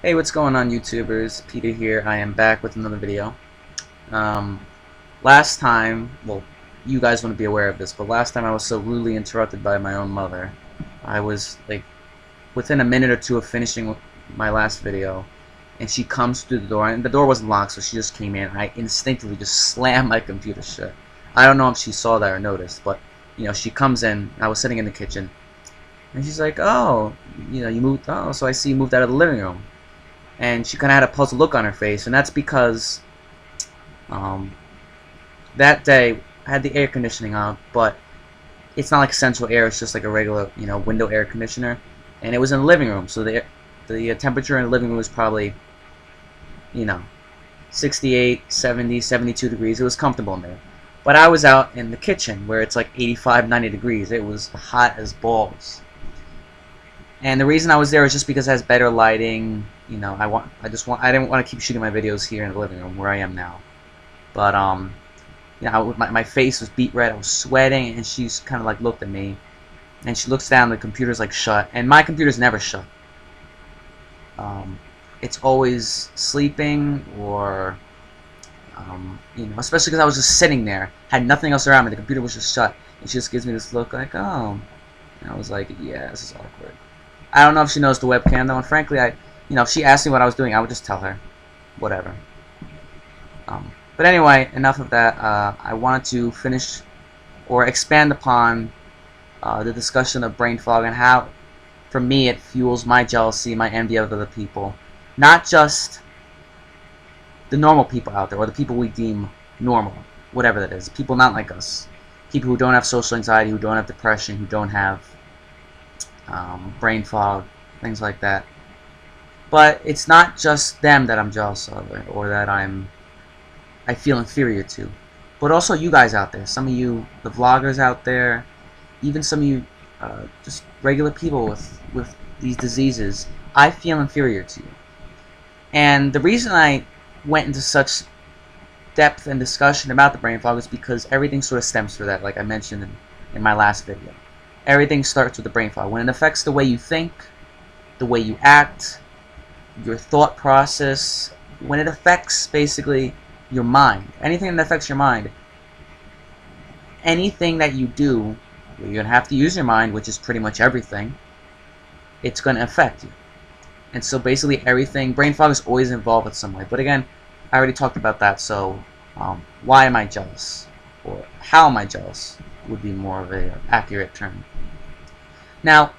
Hey, what's going on, YouTubers? Peter here. I am back with another video. Um, Last time, well, you guys wouldn't be aware of this, but last time I was so rudely interrupted by my own mother. I was, like, within a minute or two of finishing my last video, and she comes through the door, and the door wasn't locked, so she just came in. I instinctively just slammed my computer shut. I don't know if she saw that or noticed, but, she comes in. I was sitting in the kitchen, and she's like, oh, you moved, oh, so I see you moved out of the living room. And she kind of had a puzzled look on her face, and that's because um, that day I had the air conditioning on, but it's not like central air; it's just like a regular, window air conditioner, and it was in the living room, so the temperature in the living room was probably, you know, 68, 70, 72 degrees. It was comfortable in there. But I was out in the kitchen where it's like 85, 90 degrees. It was hot as balls. And the reason I was there is just because it has better lighting. I didn't want to keep shooting my videos here in the living room where I am now. But my face was beet red. I was sweating, and she's kind of like looked at me, and she looks down. The computer's like shut, and my computer's never shut. It's always sleeping, or especially because I was just sitting there, had nothing else around me. The computer was just shut, and she just gives me this look like, oh. And I was like, yeah, this is awkward. I don't know if she knows the webcam though, and frankly, if she asked me what I was doing, I would just tell her, whatever. But anyway, enough of that. I wanted to finish or expand upon the discussion of brain fog and how, for me, it fuels my jealousy, my envy of other people. Not just the normal people out there, or the people we deem normal, whatever that is. People not like us. People who don't have social anxiety, who don't have depression, who don't have brain fog, things like that. But it's not just them that I'm jealous of, or that I feel inferior to, but also you guys out there. Some of you, the vloggers out there, even some of you, just regular people with these diseases. I feel inferior to you, and the reason I went into such depth and discussion about the brain fog is because everything sort of stems from that, like I mentioned in my last video. Everything starts with the brain fog. When it affects the way you think, the way you act, your thought process, when it affects basically your mind, anything that affects your mind, anything that you do, you're going to have to use your mind, which is pretty much everything, it's going to affect you. And so basically everything, brain fog is always involved in some way. But again, I already talked about that, so why am I jealous? Or how am I jealous would be more of an accurate term. Now,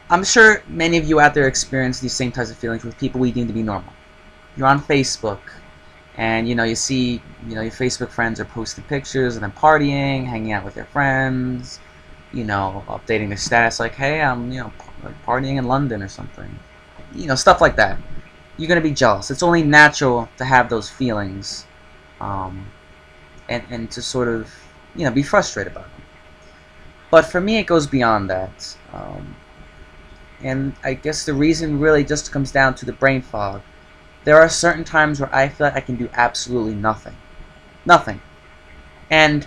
I'm sure many of you out there experience these same types of feelings with people we deem to be normal. You're on Facebook, and you see your Facebook friends are posting pictures of them partying, hanging out with their friends, updating their status like, hey, I'm like partying in London or something, stuff like that. You're gonna be jealous. It's only natural to have those feelings, and to sort of be frustrated about them. But for me, it goes beyond that. And I guess the reason really just comes down to the brain fog. There are certain times where I feel like I can do absolutely nothing. Nothing. And,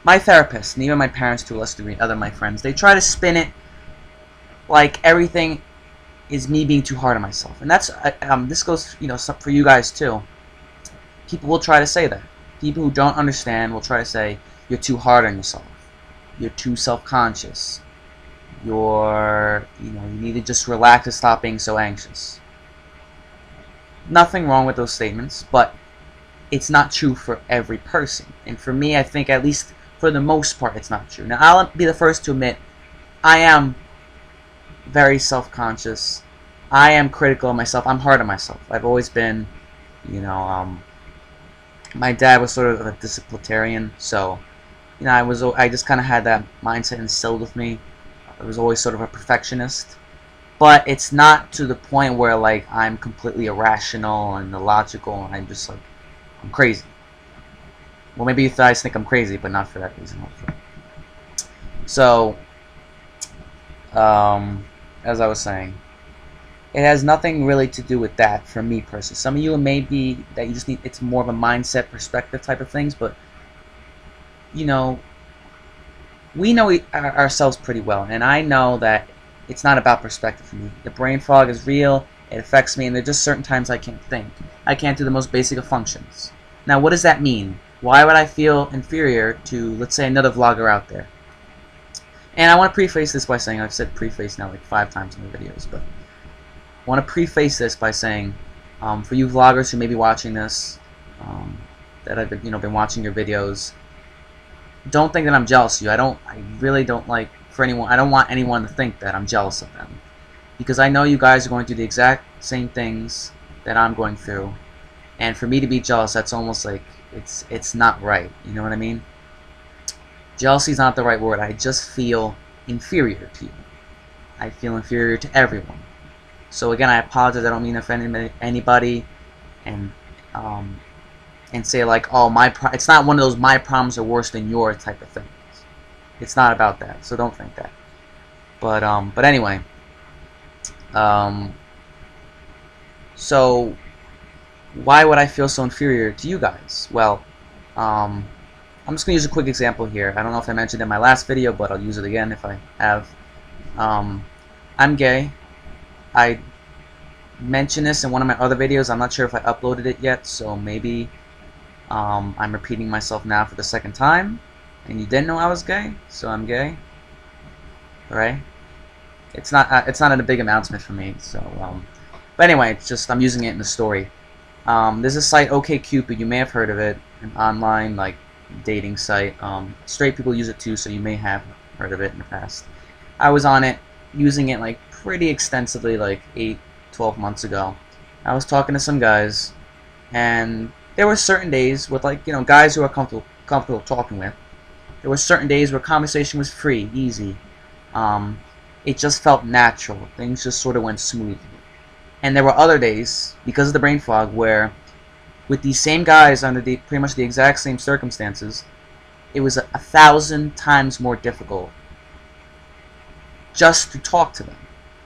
my therapist, and even my parents to a lesser degree, other my friends, they try to spin it like everything is me being too hard on myself. And that's, this goes, for you guys too. People will try to say that. People who don't understand will try to say, you're too hard on yourself. You're too self-conscious. You need to just relax and stop being so anxious. Nothing wrong with those statements, but it's not true for every person. And for me, I think at least for the most part, it's not true. Now, I'll be the first to admit, I am very self-conscious. I am critical of myself. I'm hard on myself. I've always been, my dad was sort of a disciplinarian, so, I just kind of had that mindset instilled with me. I was always sort of a perfectionist, but it's not to the point where like I'm completely irrational and illogical and I'm just like, I'm crazy. Well, maybe you guys think I'm crazy, but not for that reason, hopefully. So, as I was saying, it has nothing really to do with that for me personally. Some of you may be that you just need, it's more of a mindset perspective type of things, but we know ourselves pretty well, and I know that it's not about perspective for me. The brain fog is real. It affects me, and there are just certain times I can't think. I can't do the most basic of functions. Now, what does that mean? Why would I feel inferior to, let's say, another vlogger out there? And I want to preface this by saying, I've said preface now like 5 times in the videos, but I want to preface this by saying, for you vloggers who may be watching this, that I've been watching your videos, don't think that I'm jealous of you. I really don't like for anyone. I don't want anyone to think that I'm jealous of them, because I know you guys are going through the exact same things that I'm going through, and for me to be jealous, that's almost like it's not right. You know what I mean? Jealousy is not the right word. I just feel inferior to you. I feel inferior to everyone. So again, I apologize. I don't mean to offend anybody, and say like, oh, it's not one of those my problems are worse than yours type of things. It's not about that. So don't think that. But anyway, so why would I feel so inferior to you guys? Well, I'm just gonna use a quick example here. I don't know if I mentioned it in my last video, but I'll use it again if I have. I'm gay. I mentioned this in one of my other videos. I'm not sure if I uploaded it yet, so maybe I'm repeating myself now for the second time. And you didn't know I was gay, so I'm gay. Alright? It's not a big announcement for me. So, but anyway, it's just I'm using it in the story. There's a site, OkCupid. You may have heard of it, an online like dating site. Straight people use it too, so you may have heard of it in the past. I was on it, using it like pretty extensively, like 8-12 months ago. I was talking to some guys, and there were certain days with guys who are comfortable talking with. There were certain days where conversation was free, easy. It just felt natural. Things just sort of went smoothly. And there were other days, because of the brain fog, where with these same guys under pretty much the exact same circumstances, it was 1,000 times more difficult just to talk to them.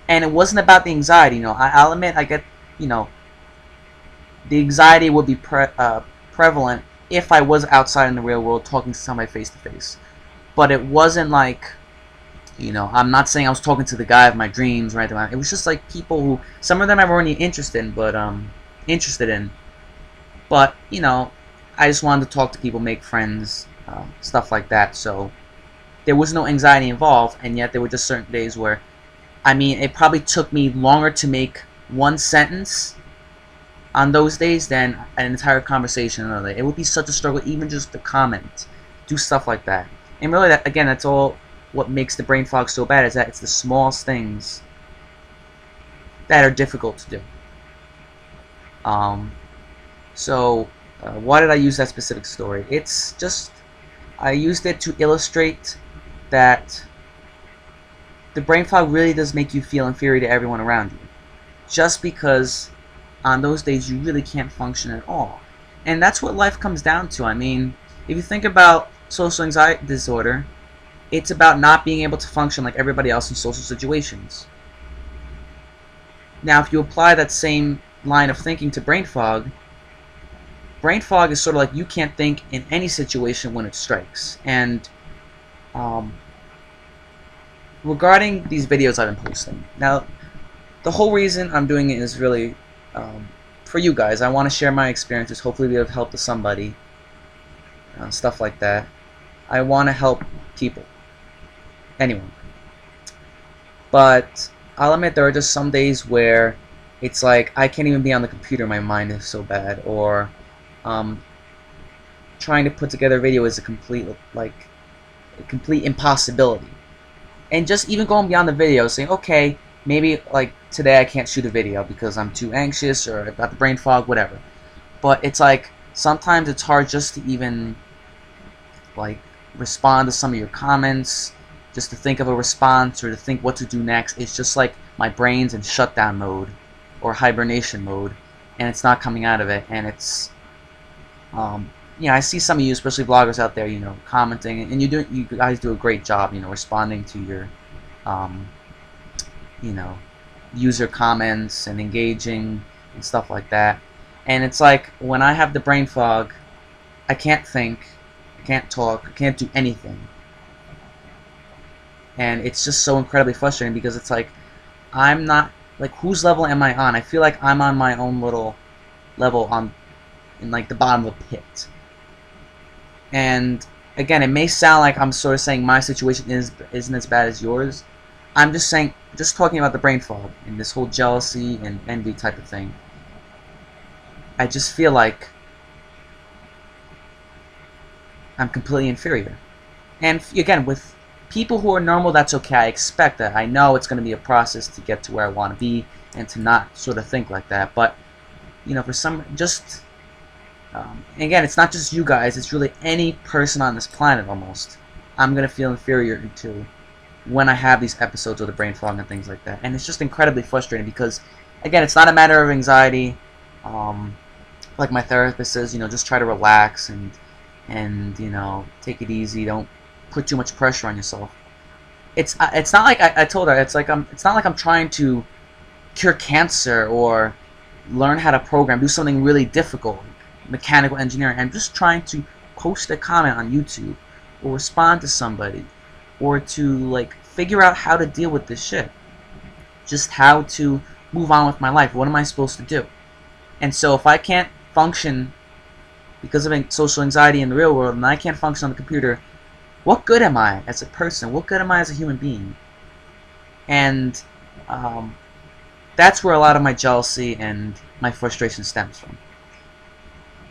And it wasn't about the anxiety. I'll admit I get, the anxiety would be prevalent if I was outside in the real world talking to somebody face to face. But it wasn't like, I'm not saying I was talking to the guy of my dreams right now. It was just like people who, some of them I weren't interested in, but I just wanted to talk to people, make friends, stuff like that. So there was no anxiety involved, and yet there were just certain days where, it probably took me longer to make one sentence on those days than an entire conversation another day. It would be such a struggle, even just to comment, do stuff like that. And really, that's all what makes the brain fog so bad, is that it's the smallest things that are difficult to do. Why did I use that specific story? It's just, I used it to illustrate that the brain fog really does make you feel inferior to everyone around you, just because on those days you really can't function at all. And that's what life comes down to. If you think about social anxiety disorder, it's about not being able to function like everybody else in social situations. Now, if you apply that same line of thinking to brain fog is sort of like you can't think in any situation when it strikes. And regarding these videos I've been posting, now the whole reason I'm doing it is really for you guys. I want to share my experiences. Hopefully we have helped to somebody, stuff like that. I want to help people, anyone. But I'll admit there are just some days where it's like I can't even be on the computer, my mind is so bad, or trying to put together a video is a complete impossibility. And just even going beyond the video, saying, okay, maybe like today I can't shoot a video because I'm too anxious or I've got the brain fog, whatever. But it's like sometimes it's hard just to even like respond to some of your comments, just to think of a response or to think what to do next. It's just like my brain's in shutdown mode or hibernation mode, and it's not coming out of it. And it's I see some of you, especially vloggers out there, commenting, and you guys do a great job, responding to your user comments and engaging and stuff like that. And it's like when I have the brain fog, I can't think, I can't talk, I can't do anything. And it's just so incredibly frustrating because it's like, I'm not, like, whose level am I on? I feel like I'm on my own little level in like the bottom of the pit. And again, it may sound like I'm sort of saying my situation isn't as bad as yours. I'm just saying, just talking about the brain fog and this whole jealousy and envy type of thing. I just feel like I'm completely inferior. And again, with people who are normal, that's okay. I expect that. I know it's going to be a process to get to where I want to be and to not sort of think like that. But, you know, for some, just, again, it's not just you guys. It's really any person on this planet almost. I'm going to feel inferior to when I have these episodes of the brain fog and things like that. And it's just incredibly frustrating because, again, it's not a matter of anxiety. Like my therapist says, you know, just try to relax and you know, take it easy. Don't put too much pressure on yourself. It's not like I told her, it's not like I'm trying to cure cancer or learn how to program, do something really difficult, mechanical engineering. I'm just trying to post a comment on YouTube or respond to somebody or to like figure out how to deal with this shit. Just how to move on with my life. What am I supposed to do? And so if I can't function because of social anxiety in the real world and I can't function on the computer, what good am I as a person? What good am I as a human being? And that's where a lot of my jealousy and my frustration stems from.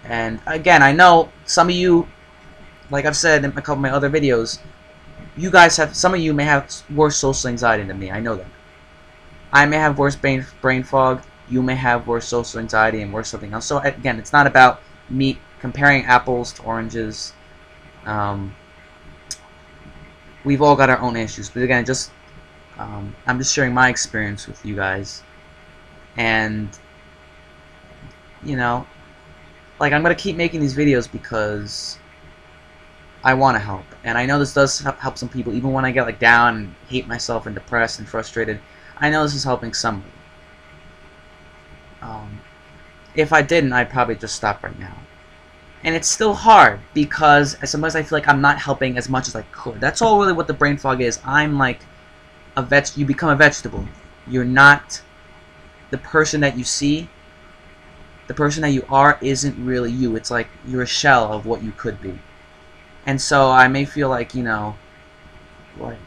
And again, I know some of you, like I've said in a couple of my other videos, you guys have, some of you may have worse social anxiety than me. I know that. I may have worse brain fog. You may have worse social anxiety and worse something else. So again, it's not about me comparing apples to oranges. We've all got our own issues, but again, just I'm just sharing my experience with you guys, and you know, like I'm gonna keep making these videos because I want to help, and I know this does help some people. Even when I get like down and hate myself and depressed and frustrated, I know this is helping somebody. If I didn't, I'd probably just stop right now. And it's still hard because sometimes I feel like I'm not helping as much as I could. That's all really what the brain fog is. I'm like you become a vegetable. You're not the person that you see. The person that you are isn't really you. It's like you're a shell of what you could be. And so I may feel like, you know, like,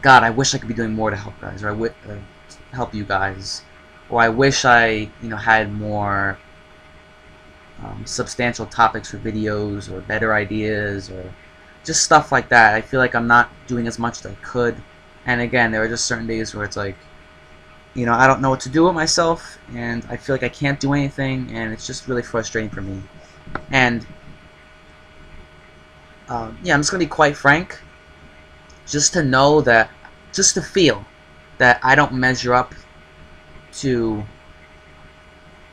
God, I wish I could be doing more to help guys, or help you guys. Or I wish I, you know, had more substantial topics for videos or better ideas or just stuff like that. I feel like I'm not doing as much as I could. And again, there are just certain days where it's like, you know, I don't know what to do with myself and I feel like I can't do anything, and it's just really frustrating for me. And yeah, I'm just gonna be quite frank, just to know that, just to feel that I don't measure up to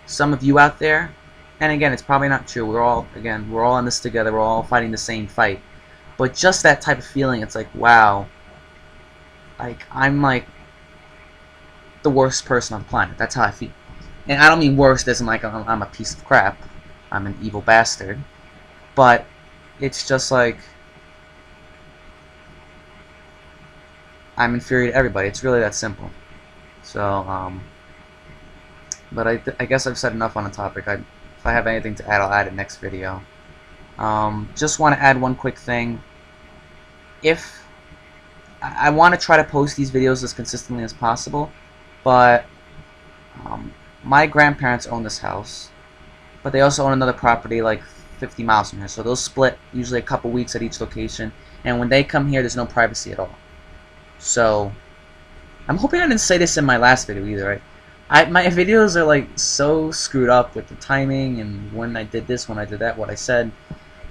some of you out there. And again, it's probably not true. We're all in this together. We're all fighting the same fight. But just that type of feeling, it's like, wow, like I'm like the worst person on the planet. That's how I feel. And I don't mean worst as in like I'm a piece of crap. I'm an evil bastard. But it's just like I'm inferior to everybody. It's really that simple. So, but I guess I've said enough on the topic. If I have anything to add, I'll add it next video. Just want to add one quick thing. If I want to try to post these videos as consistently as possible, but my grandparents own this house, but they also own another property like 50 miles from here. So they'll split usually a couple weeks at each location, and when they come here, there's no privacy at all. So I'm hoping I didn't say this in my last video either, right? My videos are like so screwed up with the timing and when I did this, when I did that, what I said.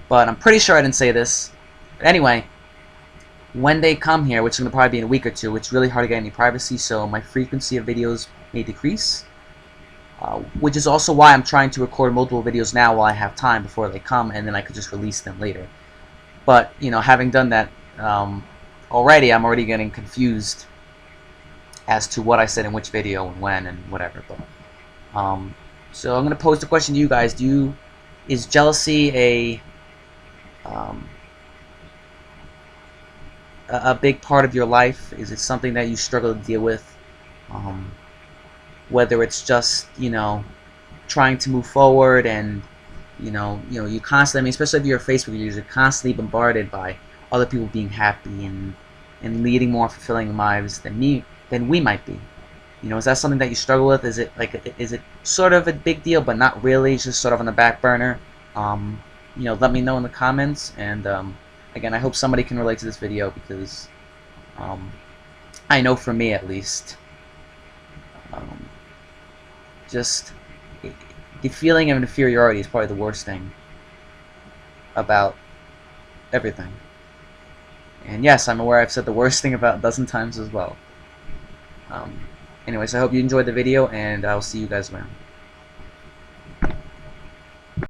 But I'm pretty sure I didn't say this. But anyway, when they come here, which is going to probably be in a week or two, it's really hard to get any privacy, so my frequency of videos may decrease. Which is also why I'm trying to record multiple videos now while I have time before they come, and then I could just release them later. But, you know, having done that already, I'm already getting confused as to what I said in which video and when and whatever. But so I'm gonna pose the question to you guys: is jealousy a a big part of your life? Is it something that you struggle to deal with? Um, Whether it's just, trying to move forward, and you constantly, I mean, especially if you're a Facebook user, constantly bombarded by other people being happy and leading more fulfilling lives than we might be. Is that something that you struggle with? Is it sort of a big deal, but not really? It's just sort of on the back burner. Let me know in the comments. And again, I hope somebody can relate to this video, because um, I know for me at least, um, just the feeling of inferiority is probably the worst thing about everything. And yes, I'm aware I've said the worst thing about a dozen times as well. Um, Anyways, I hope you enjoyed the video, and I'll see you guys around.